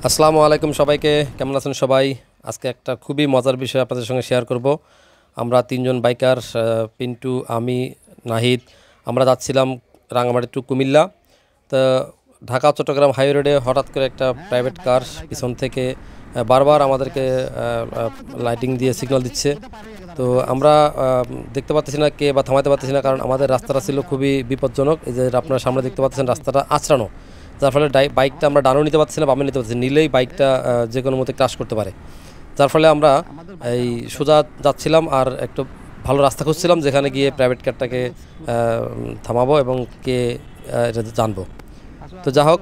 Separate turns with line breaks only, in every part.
আসসালামু আলাইকুম সবাইকে, কেমন আছেন সবাই? আজকে একটা খুবই মজার বিষয় আপনাদের সঙ্গে শেয়ার করব। আমরা তিনজন বাইকার, পিন্টু, আমি, নাহিদ, আমরা যাচ্ছিলাম রাঙামাটি টু কুমিল্লা। তো ঢাকা চট্টগ্রাম হাইওয়ে রোডে হঠাৎ করে একটা প্রাইভেট কার পিছন থেকে বারবার আমাদেরকে লাইটিং দিয়ে সিগন্যাল দিচ্ছে। তো আমরা দেখতে পাচ্ছি না কে বা থামাতে পারতেছি না, কারণ আমাদের রাস্তাটা ছিল খুবই বিপজ্জনক। এই যে আপনারা সামনে দেখতে পাচ্ছেন রাস্তাটা আঁচড়ানো, যার ফলে বাইকটা আমরা ডানও নিতে পারছি না, বামে নিতে পারছি, নিলেই বাইকটা যে কোনো মতে ক্রাশ করতে পারে। যার ফলে আমরা এই সোজা যাচ্ছিলাম আর একটু ভালো রাস্তা খুঁজছিলাম যেখানে গিয়ে প্রাইভেট কারটাকে থামাবো এবং কে এটা জানবো। তো যা হোক,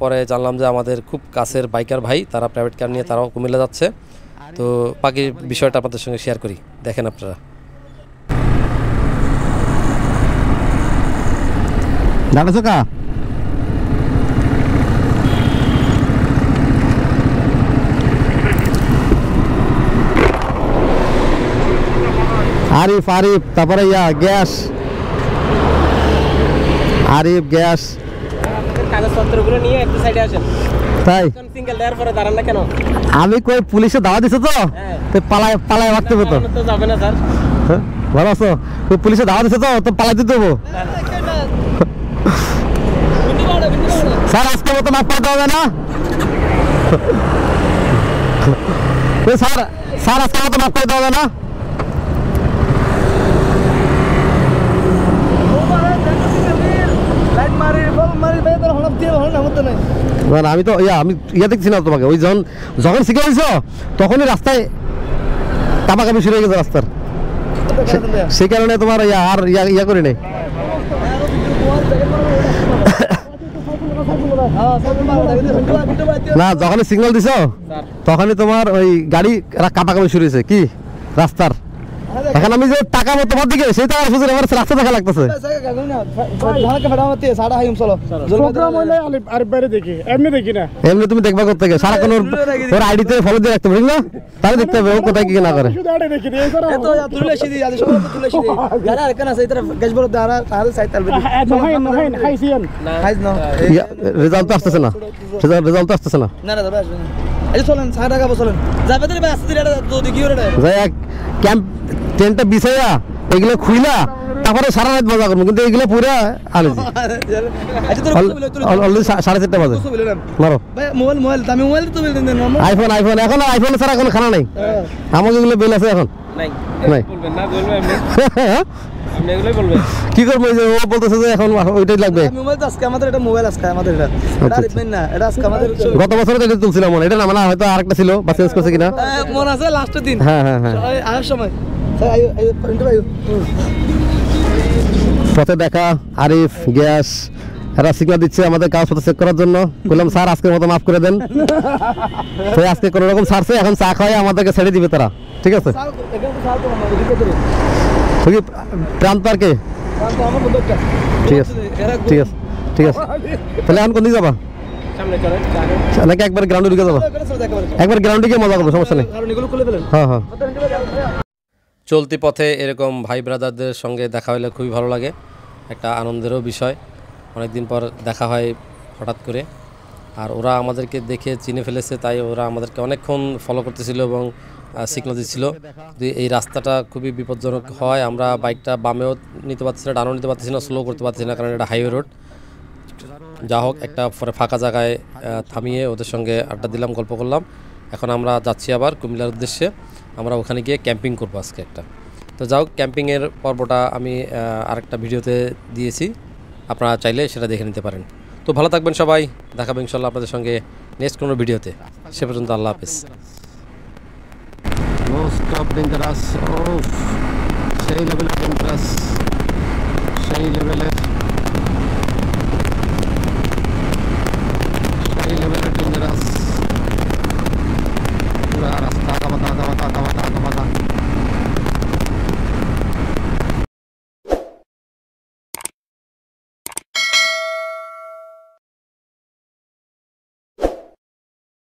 পরে জানলাম যে আমাদের খুব কাছের বাইকার ভাই, তারা প্রাইভেট কার নিয়ে তারাও কুমিল্লা যাচ্ছে। তো বাকি বিষয়টা আপনাদের সঙ্গে শেয়ার করি, দেখেন আপনারা।
আরিফ আরিফ তারপরে গ্যাস, আরিফ গ্যাস
কাগজপত্রগুলো নিয়ে একটু সাইডে আসেন।
তাই
সিঙ্গেল টায়ার পরে দাঁড়ান না কেন?
আমি কই পুলিশে দাওয়া দিছে তো পালায় পালায় মারতে হবে তো
যাবে না স্যার।
ভালো আছো? পুলিশে দাওয়া দিছে তো পালাই দিতে দেবো স্যার। আজকে মতো মাফ করতে হবে না স্যার, স্যার আজকে মতো মাফ করতে হবে না। আমি তো আমি দেখছি না তোমাকে, ওই যখন শিখে গেছো তখনই রাস্তায় কাপাকাপি শুরু হয়ে গেছে রাস্তার, সেই কারণে তোমার আর ইয়া করি নাই। না, যখনই সিগন্যাল দিছো তখনই তোমার ওই গাড়ি কাপাকাপি শুরু হয়েছে কি রাস্তার। এখন আমি যে টাকা মতো তোমার দিকে সেই টাকা সুযোগ আমার রাস্তা দেখা লাগতেছে। এমনি তুমি দেখবা করতে গিয়ে সারাক্ষণ ওর আইডিতে ফলো দিয়ে রাখতে পারি না, তাহলে দেখতে হবে ও কোথায় কি না করে। রেজাল্ট তো আসতেছে না, রেজাল্ট তো আসতেছে না। ক্যাম্প টেন্টটা বিছাইয়া এগুলো খুইলা তারপরে সারা রাত মজা করবো, কিন্তু এগুলো পুরা আনেছি অলরেডি 4:30 বাজে। মারো আইফোন, আইফোন এখন আইফোন ছাড়া কোনো খানা নাই। আমাকে এগুলো বিল আছে এখন নাই। কি করবো? ও বলতেছে যে এখন ওইটাই লাগবে। গত বছর এটা তুলছিলাম মনে, এটা না মানে হয়তো আরেকটা ছিল বা চেঞ্জ করছে কিনা মনে আছে লাস্টের দিন। হ্যাঁ হ্যাঁ হ্যাঁ, আসার সময় পথে দেখা আরিফ গ্যাস এরা সিগন্যাল দিচ্ছে আমাদের কাগজপত্র চেক করার জন্য। বললাম স্যার আজকের মতো মাফ করে দেন। তো আজকে কোনো রকম ছাড়ছে, এখন চা খাওয়াই আমাদেরকে ছেড়ে দিবে তারা। ঠিক আছে, প্রান্ত পার্কে। ঠিক আছে ঠিক আছে ঠিক আছে, তাহলে এখন কোন দিকে যাবা? নাকি একবার গ্রাউন্ডে ঢুকে যাবা? একবার গ্রাউন্ডে গিয়ে মজা করবো, সমস্যা নেই। হ্যাঁ হ্যাঁ,
চলতি পথে এরকম ভাই ব্রাদারদের সঙ্গে দেখা হলে খুবই ভালো লাগে, একটা আনন্দেরও বিষয়। অনেকদিন পর দেখা হয় হঠাৎ করে, আর ওরা আমাদেরকে দেখে চিনে ফেলেছে, তাই ওরা আমাদেরকে অনেকক্ষণ ফলো করতেছিল এবং সিগন্যাল দিচ্ছিল। এই রাস্তাটা খুবই বিপজ্জনক হয়, আমরা বাইকটা বামেও নিতে পারছি না, ডানও নিতে পারছি না, স্লো করতে পারছি না, কারণ এটা হাইওয়ে রোড। যা হোক, একটা পরে ফাঁকা জায়গায় থামিয়ে ওদের সঙ্গে আড্ডা দিলাম, গল্প করলাম। এখন আমরা যাচ্ছি আবার কুমিল্লার উদ্দেশ্যে। আমরা ওখানে গিয়ে ক্যাম্পিং করবো আজকে একটা। তো যাও, ক্যাম্পিংয়ের পর্বটা আমি আরেকটা ভিডিওতে দিয়েছি, আপনারা চাইলে সেটা দেখে নিতে পারেন। তো ভালো থাকবেন সবাই, দেখাবো ইনশাল্লাহ আপনাদের সঙ্গে নেক্সট কোনো ভিডিওতে। সে পর্যন্ত আল্লাহ হাফেজ। সেই লেভেলের